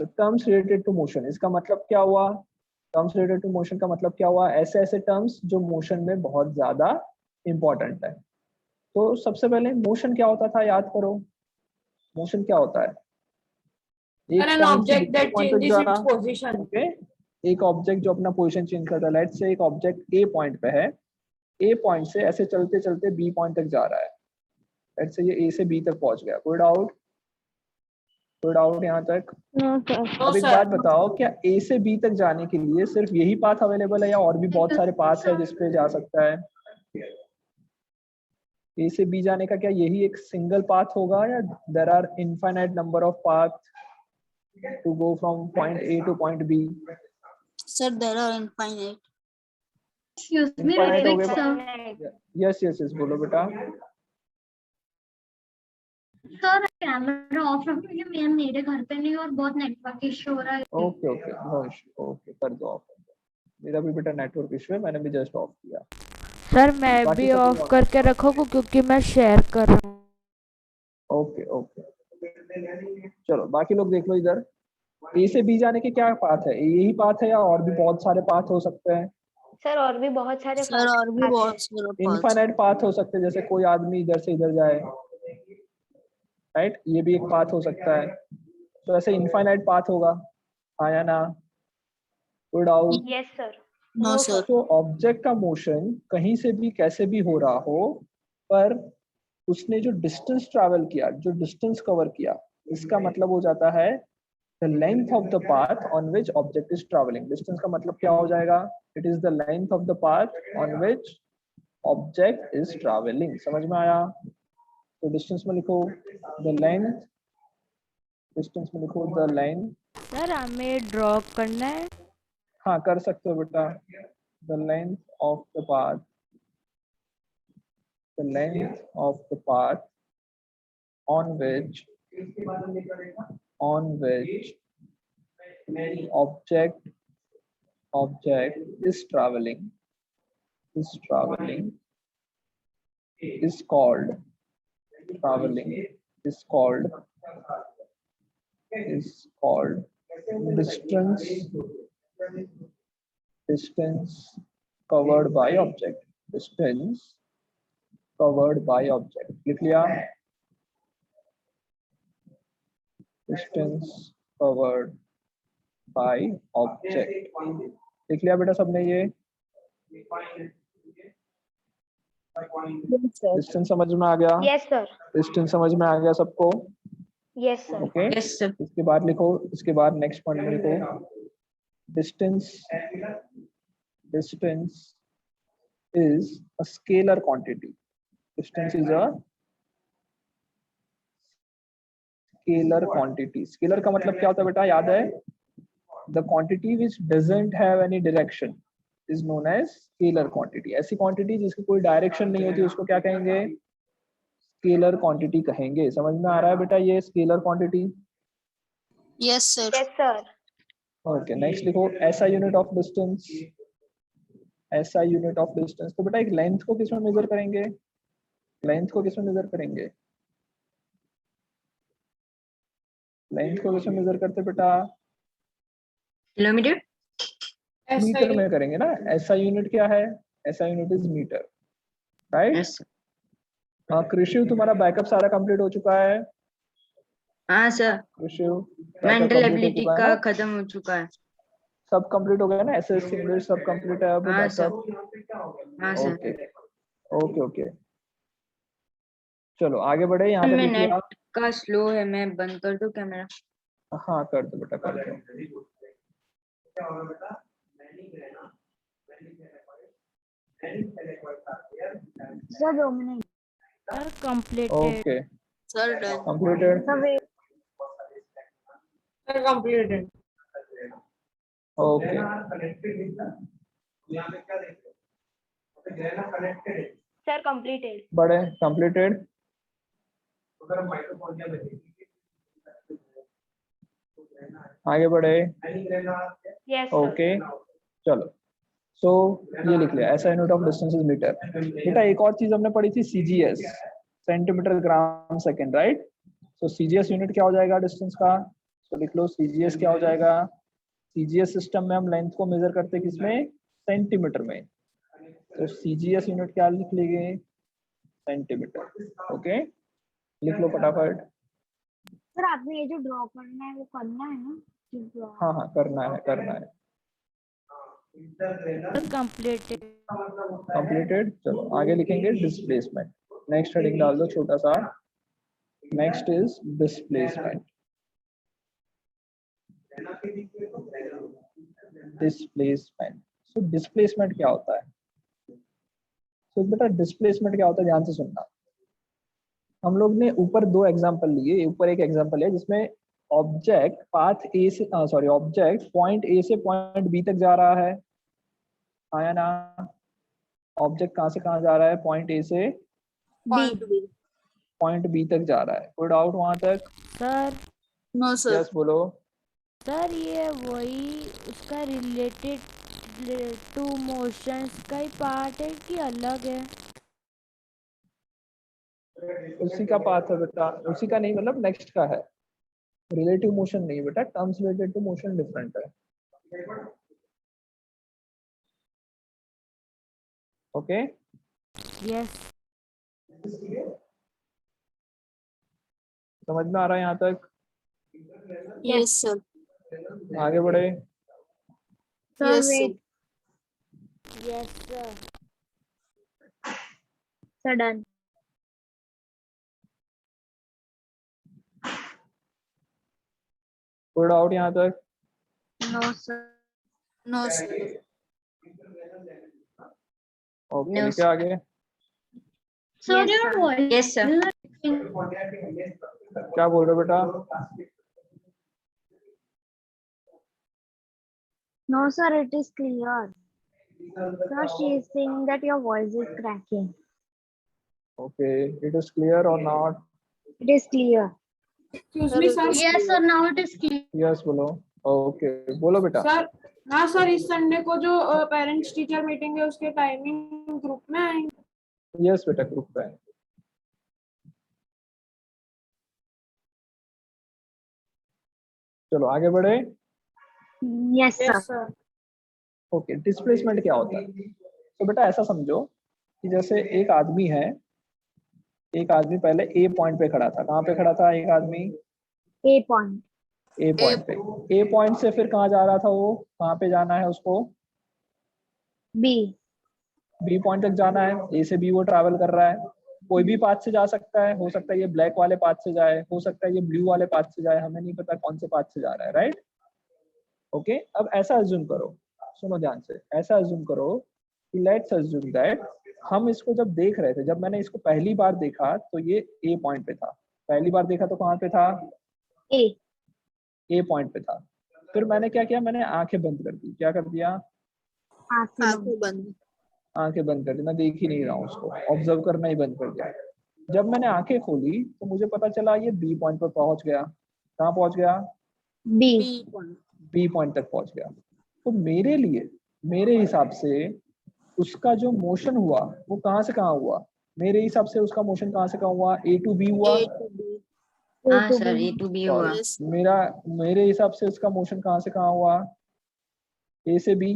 Terms related to motion, इसका मतलब क्या हुआ? टर्म्स रिलेटेड टू मोशन का मतलब क्या हुआ? ऐसे ऐसे टर्म्स जो मोशन में बहुत ज्यादा इंपॉर्टेंट है। तो सबसे पहले मोशन क्या होता था, याद करो। मोशन क्या होता है? एक an पॉइंट से object दूसरे that पॉइंट तक changes जाना। its position. ओके, एक ऑब्जेक्ट जो अपना पोजीशन चेंज करता है। लेट्स से एक ऑब्जेक्ट ए पॉइंट पे है, ए पॉइंट से ऐसे चलते चलते बी पॉइंट तक जा रहा है। लेट्स से ये ए से बी तक पहुंच गया। कोई डाउट? कोई डाउट यहाँ तक? No, अब एक sir. बात बताओ, क्या ए से बी तक जाने के लिए सिर्फ यही पाथ अवेलेबल है या और भी बहुत सारे पाथ है जिसपे जा सकता है? ए से बी जाने का क्या यही एक सिंगल पाथ होगा या there are infinite number of path to go from point A to point B? Sir, there are infinite. Excuse me, infinite हो Ritik गए? sir. यस यस यस, बोलो बेटा। सर कैमरा ऑफ रखो क्योंकि मैं मेरे घर पे नहीं और बहुत नेटवर्क इशू हो रहा है। Okay okay, no issue, okay कर दो ऑफ। मेरा भी बेटा नेटवर्क इशू है, मैंने भी जस्ट ऑफ किया। सर मैं बाकी भी सब ऑफ लोग- करके रखोगे क्योंकि मैं शेयर कर रहा हूँ। ओके ओके, चलो बाकी लोग देख लो इधर। ए से बी जाने के क्या पाथ है? यही पाथ है या और भी बहुत सारे पाथ हो सकते हैं? सर और भी बहुत सारे Sir, और भी बहुत सारे paths. इनफाइनाइट पाथ हो सकते हैं, जैसे कोई आदमी इधर से इधर जाए, राइट? ये भी एक पाथ हो सकता है। तो ऐसे इनफाइनाइट पाथ होगा, हाँ या ना? कोई doubt? Yes sir. No, sir. तो ऑब्जेक्ट का मोशन कहीं से भी कैसे भी हो रहा हो, पर उसने जो डिस्टेंस ट्रैवल किया, जो डिस्टेंस कवर किया, इसका मतलब हो जाता है the length of the path on which object is traveling. Distance का मतलब क्या हो जाएगा? It is the length of the path on which object is traveling. समझ में आया? तो distance में लिखो the length, distance में लिखो the length। सर हमें ड्रॉ करना है। हाँ कर सकते हो बेटा। the length of the path, the length of the path on which object is traveling is called distance covered by object। distance covered by object लिख लिया? distance covered by object लिख लिया बेटा सबने? ये डिस्टेंस समझ में आ गया? Yes sir. डिस्टेंस समझ में आ गया सबको? Yes sir. Okay, Yes, sir. इसके बाद लिखो, इसके बाद नेक्स्ट पॉइंट में लिखो distance is a scalar quantity। distance is a scalar quantity। scalar का मतलब क्या होता है बेटा, याद है? the quantity which doesn't have any direction is known as scalar quantity। ऐसी quantity जिसकी कोई डायरेक्शन नहीं होती उसको क्या कहेंगे? scalar quantity कहेंगे। समझ में आ रहा है बेटा ये scalar quantity? Yes, sir. Yes sir. Okay, next लिखो SI unit of distance. SI unit of distance, तो बेटा एक लेंथ को किस में मेजर करेंगे? लेंथ को किस में मेजर करेंगे? लेंथ को किस में मेजर करते बेटा? Kilometer. मीटर में करेंगे ना। SI यूनिट क्या है? SI unit is metre, right? Yes. हाँ कृषि, तुम्हारा बैकअप सारा कंप्लीट हो चुका है? हाँ सर, कृषि मेंटल एबिलिटी का खत्म हो चुका है। सब कंप्लीट हो गया ना? SS इंग्लिश सब कंप्लीट है अब? हाँ सर। बैकअप? हाँ सर। ओके ओके ओके, चलो आगे बढ़े। यहाँ मैं तक लिख लिया? नेट का स्लो है, मैं बंद कर दूं कैमरा? हाँ कर दो बेटा, कर दो। Sir 2 minute. Sir completed. Okay Sir, done. Completed. Sir completed. Okay sir completed. बड़े कंप्लीटेड। आगे बढ़े? Yes sir. ओके चलो, सो ये लिख लिया SI unit of distance is metre. बेटा एक और चीज हमने पढ़ी थी CGS, centimetre gram second, right? So CGS unit क्या हो जाएगा डिस्टेंस का? तो लिख लो CGS क्या हो जाएगा। CGS सिस्टम में हम लेंथ को मेजर करते किसमें, सेंटीमीटर में, तो CGS यूनिट क्या लिख लेंगे, सेंटीमीटर। ओके, लिख लो फटाफट। सर आपने ये जो ड्रॉ करना है वो करना है ना? हाँ हाँ करना है करना है। कंप्लीटेड। कंप्लीटेड। चलो आगे लिखेंगे डिस्प्लेसमेंट। नेक्स्ट हेडिंग डाल दो छोटा सा, next is displacement. Displacement, so displacement क्या होता है। तो बेटा डिस्प्लेसमेंट क्या होता है, ध्यान से सुनना। हम लोग ने ऊपर दो एग्जांपल लिए, ऊपर एक एग्जांपल है जिसमें ऑब्जेक्ट पाथ ए से सॉरी ऑब्जेक्ट पॉइंट ए से पॉइंट बी तक जा रहा है, आया ना। ऑब्जेक्ट कहाँ से कहाँ जा रहा है, पॉइंट ए से Point B. पॉइंट बी तक जा रहा है, कोई डाउट वहां तक। Sir No, sir. यस बोलो। सर ये वही उसका रिलेटेड टू मोशंस का ही पार्ट है कि अलग है। उसी का पाथ है बेटा, उसी का नहीं मतलब नेक्स्ट का है। रिलेटिव मोशन नहीं बेटा, terms related to motion different है। ओके यस समझ में आ रहा है यहाँ तक, Yes, sir. आगे बढ़े। Yes, sir. Yes sir. Sir done. कोई डाउट यहाँ तक। No sir. No, sir. Okay No, लिखे आगे। Sir, Yes, your sir. voice Yes, sir. is क्या बोल रहे हो बेटा। No, sir, it is clear. Sir, she is saying that your voice is cracking. Okay it is clear और not. It is clear. Excuse me, sir. yes, sir. Now it is clear. Yes बोलो। Okay बोलो बेटा। Sir हाँ sir, इस Sunday को जो parents teacher meeting है उसके टाइमिंग ग्रुप में आएंगे। यस बेटा ग्रुप पे है। चलो आगे बढ़े। Yes, sir. Yes sir. Okay displacement क्या होता है। तो बेटा ऐसा समझो कि जैसे एक आदमी है, एक आदमी पहले ए पॉइंट पे खड़ा था। कहाँ पे खड़ा था एक आदमी, A point. ए पॉइंट पे। ए पॉइंट से फिर कहाँ जा रहा था वो, कहाँ पे जाना है उसको, B. बी पॉइंट तक जाना है। ए से बी वो ट्रैवल कर रहा है, कोई भी पाथ से जा सकता है, हो सकता है ये ब्लैक वाले पाथ से जाए, हो सकता है ये ब्लू वाले पाथ से जाए, हमें नहीं पता कौन से पाथ से जा रहा है, राइट। ओके अब ऐसा अज्यूम करो, सुनो ध्यान से, ऐसा अज्यूम करो कि लेट्स अज्यूम दैट हम इसको जब देख रहे थे, जब मैंने इसको पहली बार देखा तो ये ए पॉइंट पे था। पहली बार देखा तो कहाँ पे था, A. ए पॉइंट पे था। फिर मैंने क्या किया, मैंने आंखें बंद कर दी। क्या कर दिया, आंखें बंद। आंखें बंद कर दी, मैं देख ही नहीं रहा हूँ उसको, ऑब्जर्व करना ही बंद कर दिया। जब मैंने आंखें खोली तो मुझे पता चला ये बी पॉइंट पर पहुंच गया। कहाँ पहुंच गया, B. B point. B point तक पहुंच गया। तो मेरे लिए, मेरे हिसाब से उसका जो मोशन हुआ वो कहाँ से कहाँ हुआ, मेरे हिसाब से उसका मोशन कहाँ से कहाँ हुआ, ए टू बी हुआ। A to B. हाँ सर, ए टू बी हुआ। Yes. मेरे हिसाब से उसका मोशन कहाँ से कहाँ हुआ, ए से बी।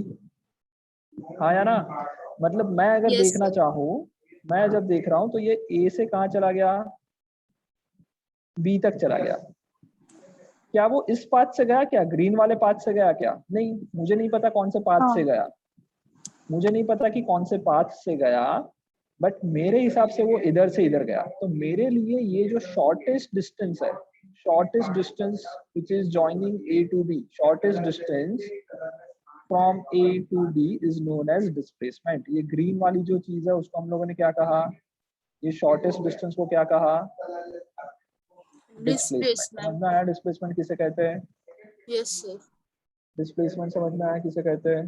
हाँ या ना, मतलब मैं अगर Yes, देखना sir. चाहूँ, मैं जब देख रहा हूँ तो ये ए से कहाँ चला गया, बी तक चला गया। क्या वो इस पाथ से गया, क्या ग्रीन वाले पाथ से गया, क्या नहीं, मुझे नहीं पता कौन से पाथ से गया, मुझे नहीं पता कि कौन से पाथ से गया, बट मेरे हिसाब से वो इधर से इधर गया। तो मेरे लिए ये जो शॉर्टेस्ट डिस्टेंस है, shortest distance which is joining A to B, shortest distance from A to B is known as displacement. ये ग्रीन वाली जो चीज है उसको हम लोगों ने क्या कहा, ये शॉर्टेस्ट डिस्टेंस को क्या कहा, डिस्प्लेसमेंट। समझ में आया डिस्प्लेसमेंट किसे कहते हैं, Yes, sir. डिस्प्लेसमेंट समझ में आया किसे कहते हैं।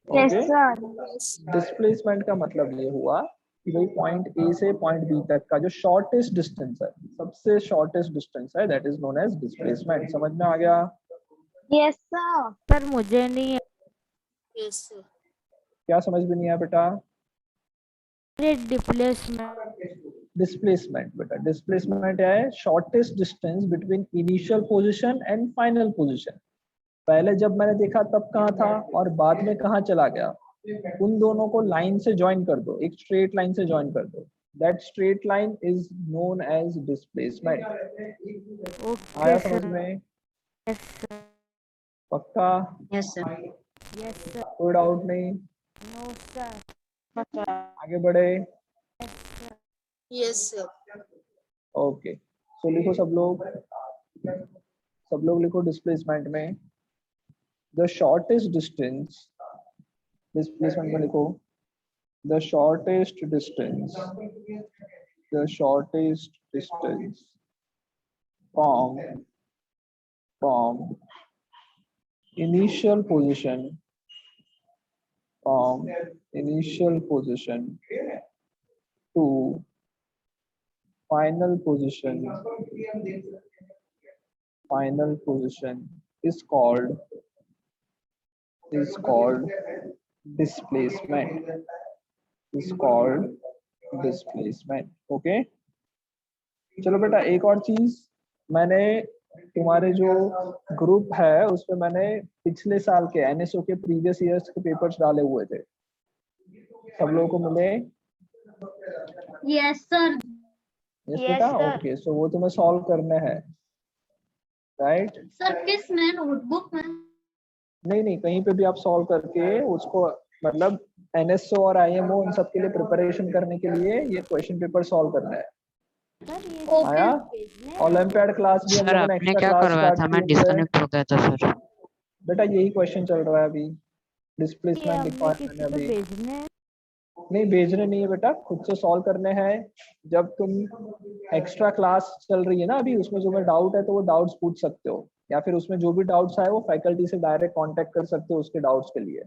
Yes, okay sir. Yes. Displacement का मतलब ये हुआ कि भाई पॉइंट ए से पॉइंट बी तक का जो शॉर्टेस्ट डिस्टेंस है, सबसे शॉर्टेस्ट डिस्टेंस है, that is known as displacement. समझ में आ गया। Yes, sir. सर मुझे नहीं Yes, sir. क्या समझ में नहीं आया बेटा, डिस्प्लेसमेंट डिस्प्लेसमेंट। बेटा डिस्प्लेसमेंट है shortest distance between initial position and final position. पहले जब मैंने देखा तब कहाँ था और बाद में कहाँ चला गया, उन दोनों को लाइन से ज्वाइन कर दो, एक स्ट्रेट लाइन से ज्वाइन कर दो। That straight line is known as displacement. Okay आया समझ सर। में? Yes sir. पक्का? Yes, sir. Yes sir. कोई डाउट नहीं? No sir. आगे बढ़े। Yes, sir. ओके तो लिखो सब लोग लिखो डिस्प्लेसमेंट में द शॉर्टेस्ट डिस्टेंस। डिस्प्लेसमेंट में लिखो the shortest distance from initial position to final position is called displacement. Okay चलो बेटा एक और चीज, मैंने तुम्हारे जो ग्रुप है उसमें मैंने पिछले साल के एनएसओ के प्रीवियस ईयर्स के पेपर्स डाले हुए थे, सब लोगों को मिले? Yes sir. यस बेटा ओके सो वो तुम्हें सॉल्व करने हैं, राइट? सर किस में, नोटबुक में? नहीं कहीं पे भी आप सॉल्व करके उसको, मतलब एनएसओ और आईएमओ इन सब के लिए प्रिपरेशन करने के लिए ये क्वेश्चन पेपर सॉल्व करना है। सर ये ओके। आया? ओलंपियाड क्लास भी हम सर लोगों ने आपने एक्स्ट्रा क्या क्लास करवाया स्टार्ट था? मैं की है। डिस्कनेक्ट हो गया था सर। बेटा यही क्वेश्चन चल रहा है अभी, ये डिस्प्लेसमेंट हमने लिखवाया किसी मैंने को अभी। भेजने हैं? नहीं भेजने नहीं है बेटा, खुद से सॉल्व करने हैं। जब तुम एक्स्ट्रा क्लास चल रही है ना अभी, उसमें जो मैं डाउट है तो वो डाउट्स पूछ सकते हो, या फिर उसमें जो भी डाउट्स आए वो फैकल्टी से डायरेक्ट कांटेक्ट कर सकते हो उसके डाउट्स के लिए।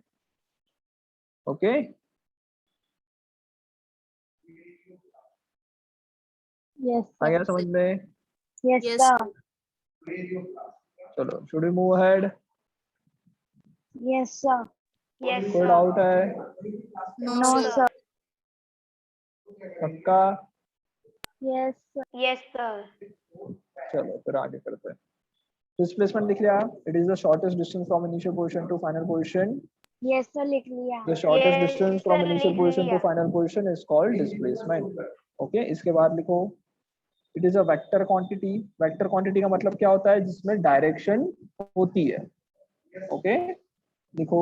ओके Yes, आ गया sir. समझ में? Yes, Yes, sir. चलो should we move ahead? Yes, sir. कोई डाउट है? no, No, sir. sir. पक्का? Yes, sir. Yes, sir. चलो फिर आगे करते हैं। डिस्प्लेसमेंट लिख लिया? It is the shortest distance from initial position to final position. Yes, sir. लिख लिया. The shortest distance from initial position to final position is called displacement. Okay, इसके बाद लिखो it is a vector quantity. Vector quantity का मतलब क्या होता है? जिसमें डायरेक्शन होती है। Okay, लिखो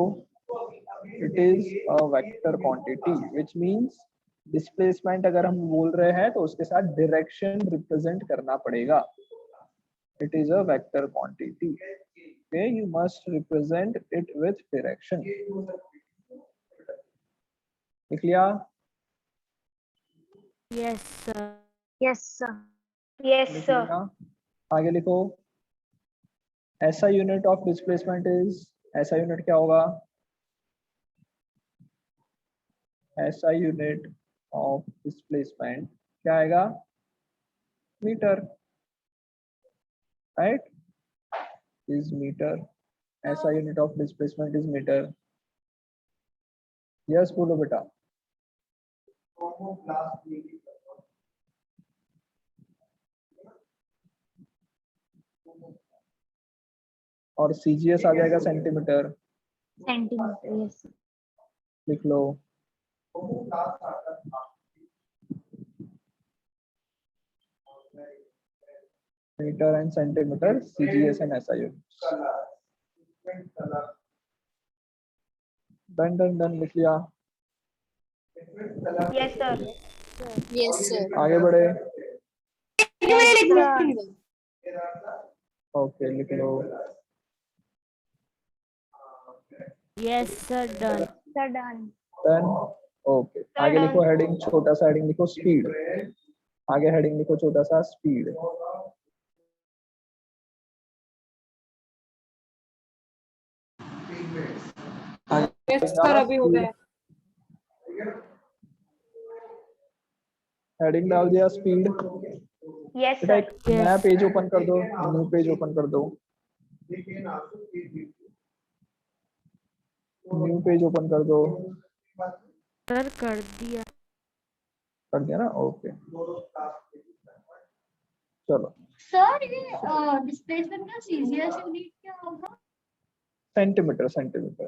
it is a vector quantity which means displacement अगर हम बोल रहे हैं तो उसके साथ direction represent करना पड़ेगा। It is a vector quantity. Okay, you must represent it with direction. लिख लिया? Yes sir. Yes, sir. Yes, लिख sir. लिया? आगे लिखो SI unit of displacement is, SI unit क्या होगा? ऐसा यूनिट ऑफ डिस्प्लेसमेंट क्या आएगा? Metre, right? Is metre. SI unit of displacement is metre. Yes बोलो बेटा। और सीजीएस आ जाएगा सेंटीमीटर। Centimeter. Yes, sir. लिख लो। Metre and centimetre, CGS and SI units. Done done done लिख लिया? Yes, sir. Yes, sir. आगे बढ़े? Yes, sir. ओके लिख लो। Yes sir done. Sir, done. Done okay. आगे लिखो हेडिंग, छोटा सा हेडिंग लिखो स्पीड। आगे हेडिंग लिखो छोटा सा स्पीड। Yes, sir. अभी हो गया. हेडिंग डाल दिया स्पीड। Yes, बेटा sir. एक नया पेज ओपन कर दो, न्यू पेज ओपन कर दो, न्यू पेज ओपन कर दो। सर कर दिया। कर दिया ना, ओके चलो। सर ये डिस्प्लेसमेंट का सीजीएस यूनिट क्या होगा? Centimetre centimetre.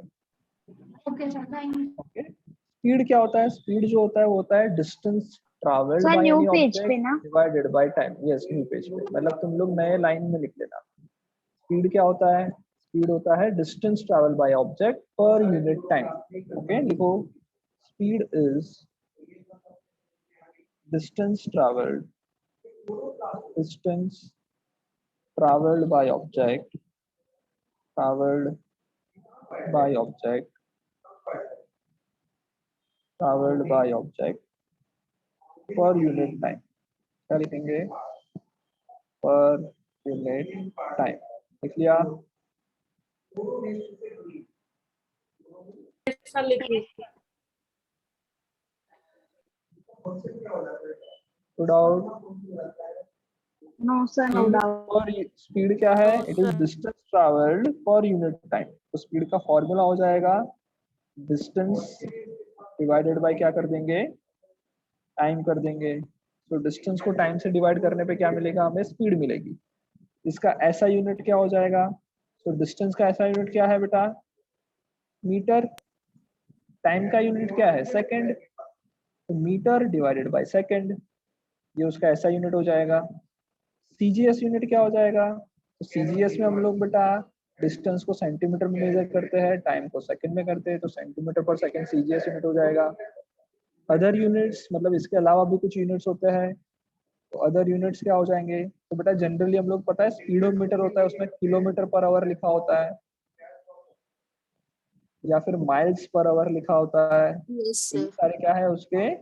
Okay sir, thank you. Okay, speed क्या होता है? स्पीड जो होता है वो होता है distance travelled sir by new any page पे ऑब्जेक्ट ना? Divided by time. Yes, new page पे, मतलब तुम लोग नए लाइन में लिख लेना। स्पीड क्या होता है? स्पीड होता है distance travel by object per unit time. Okay, लिखो speed is distance travelled by object traveled by object per unit time। क्या लिखेंगे? पर यूनिट टाइम। लिख लिया? ऐसा लिखिए। No doubt? No sir, no doubt. और स्पीड क्या है? इट इज डिस्टेंस ट्रैवल्ड पर यूनिट टाइम। तो स्पीड का फॉर्मूला हो जाएगा डिस्टेंस डिवाइडेड बाय क्या कर देंगे? टाइम कर देंगे। तो डिस्टेंस को टाइम से डिवाइड करने पे क्या मिलेगा? हमें स्पीड मिलेगी। इसका ऐसा यूनिट क्या हो जाएगा? तो डिस्टेंस का ऐसा यूनिट क्या है बेटा? मीटर। टाइम का यूनिट क्या है? सेकंड। तो मीटर डिवाइडेड बाय सेकंड, ये उसका ऐसा यूनिट हो जाएगा। सीजीएस यूनिट क्या हो जाएगा? तो सीजीएस में हम लोग बेटा डिस्टेंस को सेंटीमीटर में मेजर करते हैं, टाइम को सेकंड में करते हैं, तो सेंटीमीटर पर सेकंड सीजीएस यूनिट हो जाएगा। अदर यूनिट्स मतलब इसके अलावा भी कुछ यूनिट्स होते हैं, तो अदर यूनिट्स क्या हो जाएंगे? तो बेटा जनरली हम लोग पता है स्पीडोमीटर होता है, उसमें किलोमीटर पर आवर लिखा होता है या फिर माइल्स पर आवर लिखा होता है। Yes, ये sir. सारे क्या है उसके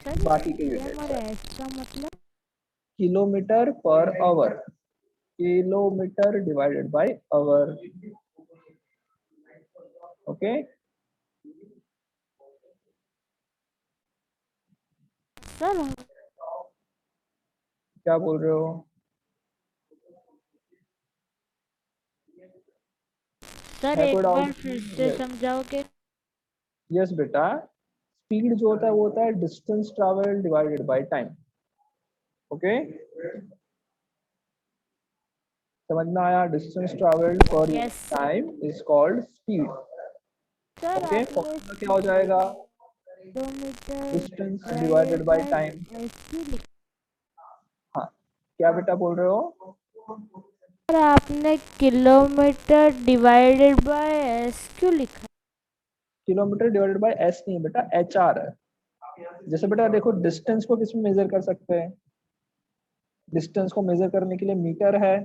सर बाकी के ये यूनिट्स हमारा है। एस का मतलब? किलोमीटर पर hour, kilometre divided by hour. Okay, sir क्या बोल रहे हो? सर है एक कोई बार डाउट? फिर से समझाओगे? यस बेटा, स्पीड जो होता है वो होता है distance travel divided by time. Okay, समझ में आया? डिस्टेंस ट्रैवल्ड पर Yes, sir. Time is called speed. Sir okay, आपने फॉर्मूला क्या हो जाएगा? Kilometre distance divided by time. हाँ, क्या बेटा बोल रहे हो? सर आपने किलोमीटर डिवाइडेड बाय एस क्यों लिखा? किलोमीटर डिवाइडेड बाय एस नहीं बेटा, एच आर है। जैसे बेटा देखो, डिस्टेंस को किस में मेजर कर सकते हैं? डिस्टेंस को मेजर करने के लिए मीटर है,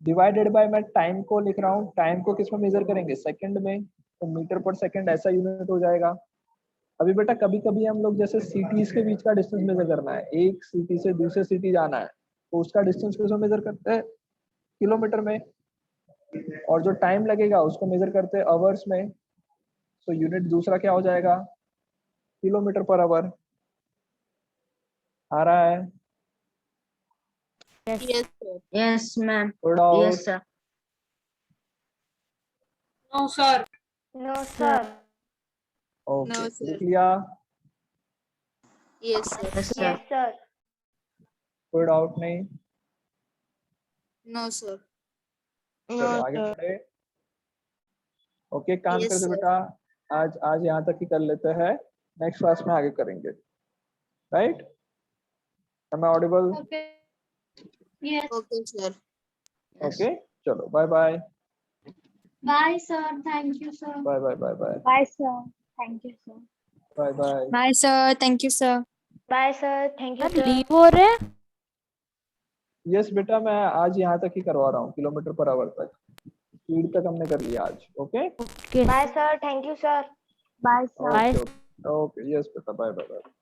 डिवाइडेड बाय मैं टाइम को लिख रहा हूँ, टाइम को किस में मेजर करेंगे? सेकंड में, तो मीटर पर सेकंड ऐसा यूनिट हो जाएगा। अभी बेटा कभी कभी हम लोग जैसे सिटीज के बीच का डिस्टेंस मेजर करना है, एक सिटी से दूसरे सिटी जाना है, तो उसका डिस्टेंस किस में मेजर करते हैं? किलोमीटर में। और जो टाइम लगेगा उसको मेजर करते हैं आवर्स में, तो यूनिट दूसरा क्या हो जाएगा? किलोमीटर पर आवर। आ रहा है? Yes. Yes, sir. Yes, ma'am. Good out. Yes, sir. No sir. No sir. Okay, No, sir. लिख लिया? Yes, sir. Yes, sir. sir. कोई डाउट नहीं? No, sir. चलो आगे बढ़े। ओके, काम Yes, करते sir. बेटा, आज यहाँ तक ही कर लेते हैं, नेक्स्ट क्लास में आगे करेंगे। Right? Am I audible? Okay. Yes. Okay, sir. Yes. Okay, चलो bye bye. Bye, sir. Thank you, sir. Bye bye bye bye Bye sir. Thank you sir. Bye bye. Bye, sir. Thank you, sir. Bye sir. Thank you sir sir. Leave हो रहे? Yes बेटा, मैं आज यहाँ तक ही करवा रहा हूँ, किलोमीटर पर आवर तक, स्पीड तक हमने कर लिया आज। Okay okay Bye sir. Thank you sir. Bye sir. Bye. Okay, yes बेटा, बाय बाय बाय।